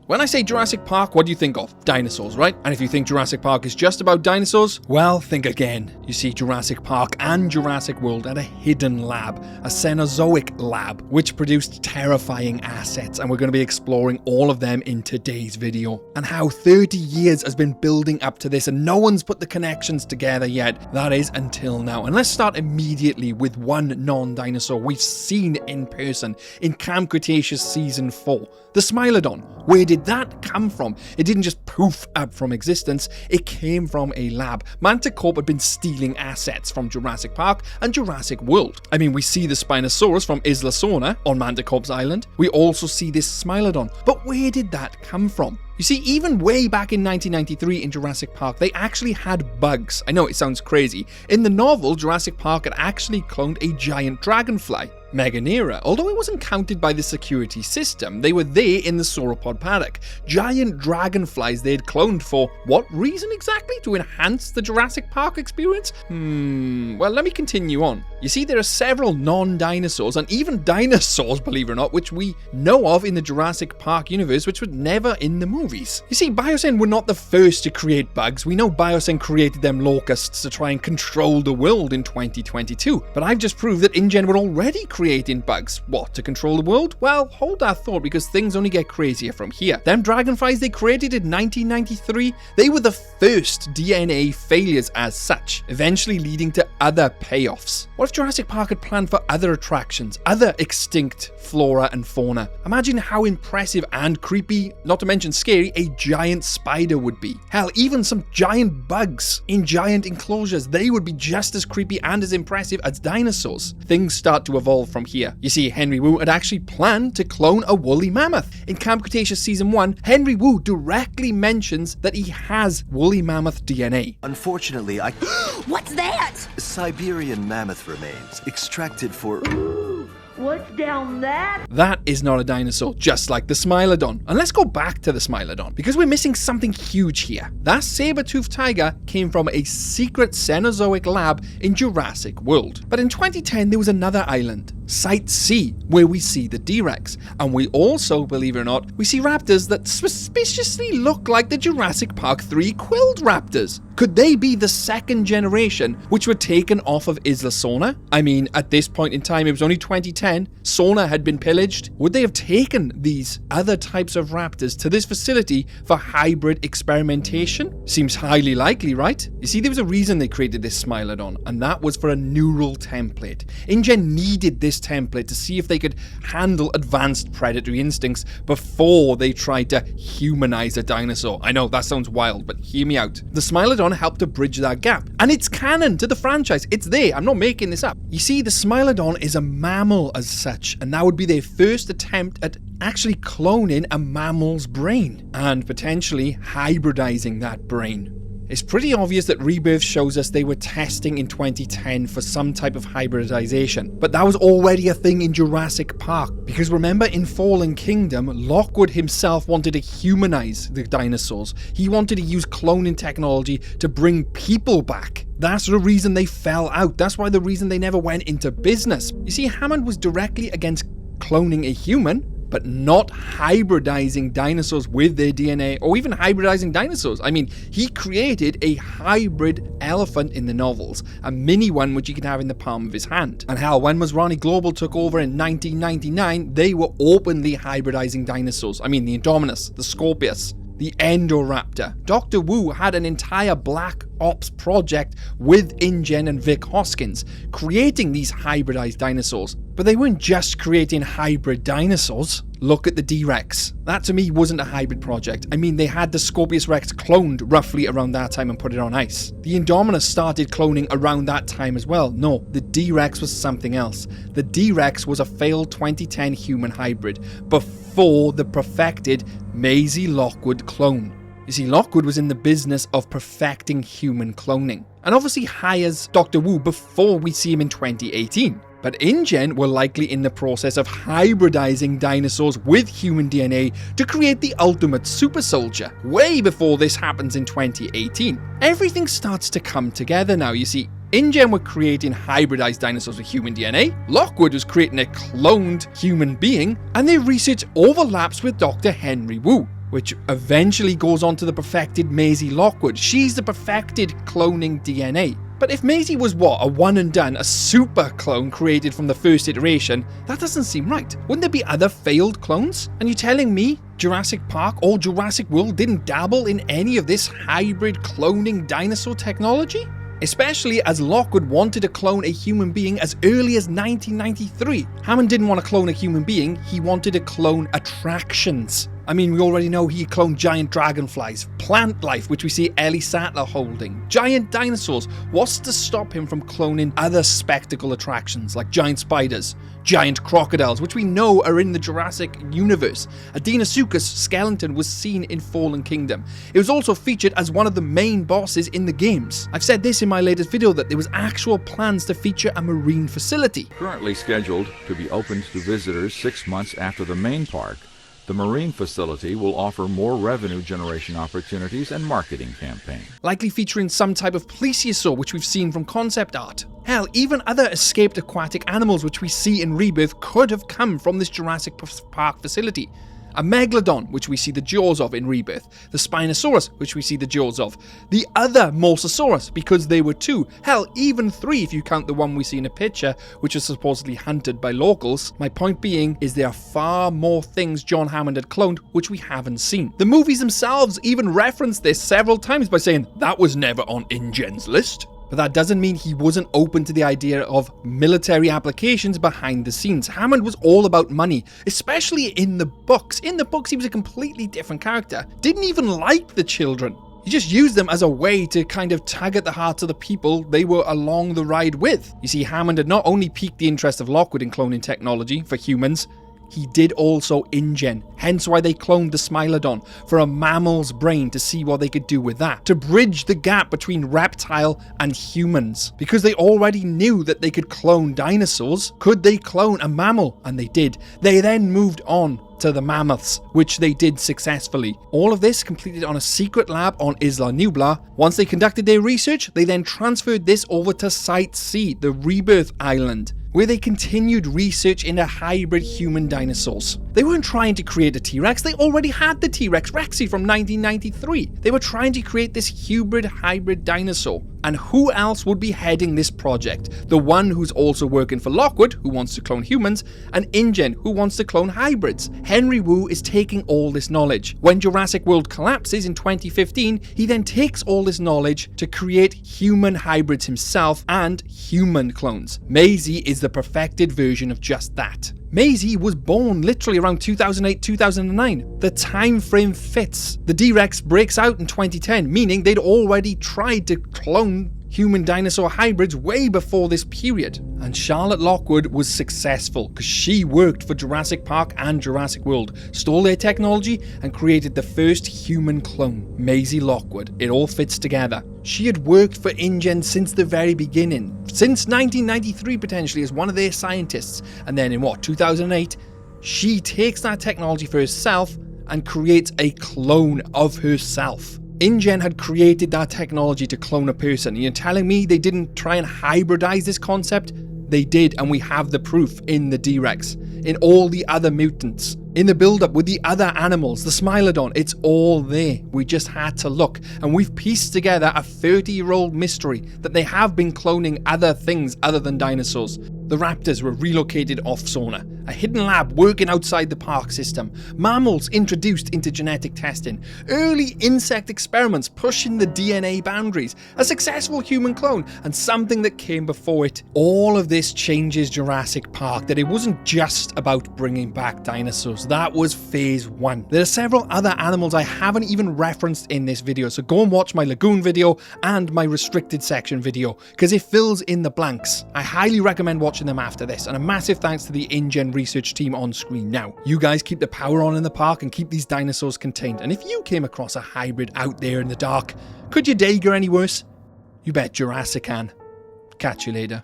When I say Jurassic Park, what do you think of? Dinosaurs, right? And if you think Jurassic Park is just about dinosaurs, well, think again. You see, Jurassic Park and Jurassic World had a hidden lab, a Cenozoic lab, which produced terrifying assets, and we're going to be exploring all of them in today's video. And how 30 years has been building up to this, and no one's put the connections together yet. That is until now. And let's start immediately with one non-dinosaur we've seen in person in Camp Cretaceous Season 4, the Smilodon. Where did that come from? It didn't just poof up from existence, it came from a lab. Manticore had been stealing assets from Jurassic Park and Jurassic World. I mean, we see the Spinosaurus from Isla Sorna on Manticore's island. We also see this Smilodon. But where did that come from? You see, even way back in 1993 in Jurassic Park, they actually had bugs. I know it sounds crazy. In the novel, Jurassic Park had actually cloned a giant dragonfly, Meganera. Although it wasn't counted by the security system, they were there in the sauropod paddock. Giant dragonflies they'd cloned for what reason exactly? To enhance the Jurassic Park experience? Well, let me continue on. You see, there are several non-dinosaurs and even dinosaurs, believe it or not, which we know of in the Jurassic Park universe, which were never in the movies. You see, Biosyn were not the first to create bugs. We know Biosyn created them locusts to try and control the world in 2022. But I've just proved that InGen were already creating bugs. What, to control the world? Well, hold that thought, because things only get crazier from here. Them dragonflies they created in 1993, they were the first DNA failures as such, eventually leading to other payoffs. What if Jurassic Park had planned for other attractions, other extinct flora and fauna? Imagine how impressive and creepy, not to mention scary, a giant spider would be. Hell, even some giant bugs in giant enclosures, they would be just as creepy and as impressive as dinosaurs. Things start to evolve from here. You see, Henry Wu had actually planned to clone a woolly mammoth. In Camp Cretaceous Season 1, Henry Wu directly mentions that he has woolly mammoth DNA. Unfortunately, What's that? Siberian mammoth remains extracted for... What's down that? That is not a dinosaur, just like the Smilodon. And let's go back to the Smilodon, because we're missing something huge here. That saber-toothed tiger came from a secret Cenozoic lab in Jurassic World. But in 2010, there was another island, Site C, where we see the T-Rex. And we also, believe it or not, we see raptors that suspiciously look like the Jurassic Park 3 quilled raptors. Could they be the second generation which were taken off of Isla Sorna? I mean, at this point in time, it was only 2010. Sorna had been pillaged. Would they have taken these other types of raptors to this facility for hybrid experimentation? Seems highly likely, right? You see, there was a reason they created this Smilodon, and that was for a neural template. InGen needed this template to see if they could handle advanced predatory instincts before they tried to humanize a dinosaur. I know, that sounds wild, but hear me out. The Smilodon helped to bridge that gap. And it's canon to the franchise. It's there. I'm not making this up. You see, the Smilodon is a mammal as such, and that would be their first attempt at actually cloning a mammal's brain and potentially hybridizing that brain. It's pretty obvious that Rebirth shows us they were testing in 2010 for some type of hybridization, but that was already a thing in Jurassic Park, because remember in Fallen Kingdom, Lockwood himself wanted to humanize the dinosaurs. He wanted to use cloning technology to bring people back. That's the reason they fell out. That's why the reason they never went into business. You see, Hammond was directly against cloning a human, but not hybridizing dinosaurs with their DNA, or even hybridizing dinosaurs. I mean, he created a hybrid elephant in the novels, a mini one which you can have in the palm of his hand. And hell, when Masrani Global took over in 1999, they were openly hybridizing dinosaurs. I mean, the Indominus, the Scorpius, the Indoraptor. Dr. Wu had an entire Black Ops project with InGen and Vic Hoskins, creating these hybridized dinosaurs. But they weren't just creating hybrid dinosaurs. Look at the D-Rex. That to me wasn't a hybrid project. I mean, they had the Scorpius Rex cloned roughly around that time and put it on ice. The Indominus started cloning around that time as well. No, the D-Rex was something else. The D-Rex was a failed 2010 human hybrid before the perfected Maisie Lockwood clone. You see, Lockwood was in the business of perfecting human cloning, and obviously hires Dr. Wu before we see him in 2018. But InGen were likely in the process of hybridizing dinosaurs with human DNA to create the ultimate super soldier, way before this happens in 2018. Everything starts to come together now. You see, InGen were creating hybridized dinosaurs with human DNA, Lockwood was creating a cloned human being, and their research overlaps with Dr. Henry Wu. which eventually goes on to the perfected Maisie Lockwood. She's the perfected cloning DNA. But if Maisie was what, a one and done, a super clone created from the first iteration, that doesn't seem right. Wouldn't there be other failed clones? And you're telling me Jurassic Park or Jurassic World didn't dabble in any of this hybrid cloning dinosaur technology? Especially as Lockwood wanted to clone a human being as early as 1993. Hammond didn't want to clone a human being, he wanted to clone attractions. I mean, we already know he cloned giant dragonflies, plant life, which we see Ellie Sattler holding, giant dinosaurs. What's to stop him from cloning other spectacle attractions like giant spiders, giant crocodiles, which we know are in the Jurassic universe? A Dinosaurus skeleton was seen in Fallen Kingdom. It was also featured as one of the main bosses in the games. I've said this in my latest video that there was actual plans to feature a marine facility. Currently scheduled to be opened to visitors 6 months after the main park, the marine facility will offer more revenue generation opportunities and marketing campaigns. Likely featuring some type of plesiosaur, which we've seen from concept art. Hell, even other escaped aquatic animals which we see in Rebirth could have come from this Jurassic Park facility. A Megalodon, which we see the jaws of in Rebirth. The Spinosaurus, which we see the jaws of. The other Mosasaurus, because they were 2. Hell, even 3 if you count the one we see in a picture, which was supposedly hunted by locals. My point being is there are far more things John Hammond had cloned which we haven't seen. The movies themselves even reference this several times by saying, that was never on InGen's list. But that doesn't mean he wasn't open to the idea of military applications behind the scenes. Hammond was all about money, especially in the books. In the books, he was a completely different character. Didn't even like the children. He just used them as a way to kind of tug at the hearts of the people they were along the ride with. You see, Hammond had not only piqued the interest of Lockwood in cloning technology for humans, he did also InGen, hence why they cloned the Smilodon for a mammal's brain to see what they could do with that, to bridge the gap between reptile and humans. Because they already knew that they could clone dinosaurs, could they clone a mammal? And they did. They then moved on to the mammoths, which they did successfully. All of this completed on a secret lab on Isla Nublar. Once they conducted their research, they then transferred this over to Site C, the Rebirth Island, where they continued research into hybrid human dinosaurs. They weren't trying to create a T-Rex, they already had the T-Rex Rexy from 1993. They were trying to create this hybrid dinosaur. And who else would be heading this project? The one who's also working for Lockwood, who wants to clone humans, and InGen, who wants to clone hybrids. Henry Wu is taking all this knowledge. When Jurassic World collapses in 2015, he then takes all this knowledge to create human hybrids himself and human clones. Maisie is the perfected version of just that. Maisie was born literally around 2008-2009. The time frame fits. The D-Rex breaks out in 2010, meaning they'd already tried to clone human dinosaur hybrids way before this period. And Charlotte Lockwood was successful because she worked for Jurassic Park and Jurassic World, stole their technology and created the first human clone, Maisie Lockwood. It all fits together. She had worked for InGen since the very beginning, since 1993 potentially as one of their scientists, and then in 2008, she takes that technology for herself and creates a clone of herself. InGen had created that technology to clone a person. You're telling me they didn't try and hybridize this concept? They did, and we have the proof in the D-Rex, in all the other mutants, in the build-up with the other animals, the Smilodon. It's all there. We just had to look, and we've pieced together a 30-year-old mystery that they have been cloning other things other than dinosaurs. The raptors were relocated off-Sona, a hidden lab working outside the park system, mammals introduced into genetic testing, early insect experiments pushing the DNA boundaries, a successful human clone, and something that came before it. All of this changes Jurassic Park, that it wasn't just about bringing back dinosaurs. That was phase 1. There are several other animals I haven't even referenced in this video, so go and watch my Lagoon video and my restricted section video, because it fills in the blanks. I highly recommend watching them after this, and a massive thanks to the InGen research team on screen now. You guys keep the power on in the park and keep these dinosaurs contained, and if you came across a hybrid out there in the dark, could your day get any worse? You bet Jurassic can. Catch you later.